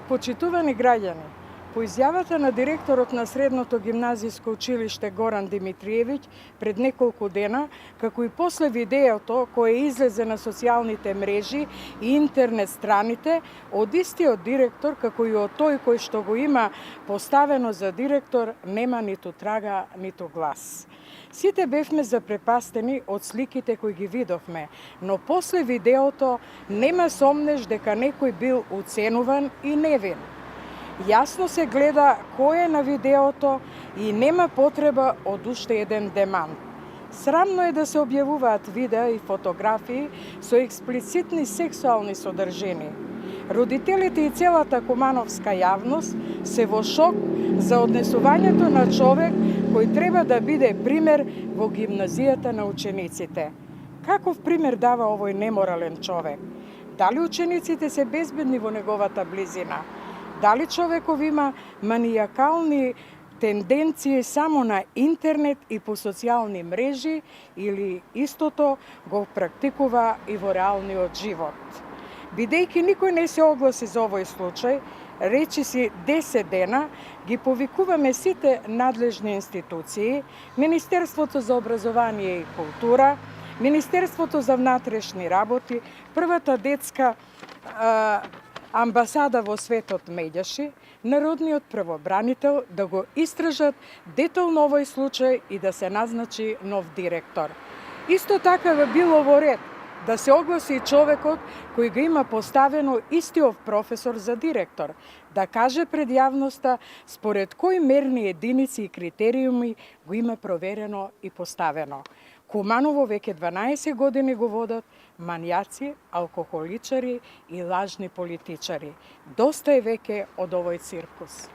Почитувани граѓани, по изјавата на директорот на Средното гимназиско училиште Горан Димитриевиќ пред неколку дена, како и после видеото кое излезе на социјалните мрежи и интернет страните, од истиот директор, како и од тој кој што го има поставено за директор, нема ниту трага, ниту глас. Сите бевме запрепастени од сликите кои ги видовме, но после видеото нема сомнеш дека некој бил уценуван и невин. Јасно се гледа кој е на видеото и нема потреба од уште еден демант. Срамно е да се објавуваат видеа и фотографии со експлицитни сексуални содржини. Родителите и целата кумановска јавност се во шок за однесувањето на човек кој треба да биде пример во гимназијата на учениците. Каков пример дава овој неморален човек? Дали учениците се безбедни во неговата близина? Дали човеков има манијакални тенденции само на интернет и по социјални мрежи или истото го практикува и во реалниот живот? Бидејќи никој не се огласи за овој случај, речиси 10 дена ги повикуваме сите надлежни институции, Министерството за образование и култура, Министерството за внатрешни работи, првата детска амбасада во светот Медјаши, Народниот правобранител да го истражат детално овој случај и да се назначи нов директор. Исто така би било во ред да се огласи и човекот кој го има поставено истиот професор за директор, да каже пред јавноста според кои мерни единици и критериуми го има проверено и поставено. Куманово веќе 12 години го водат манијаци, алкохоличари и лажни политичари. Доста е веќе од овој циркус.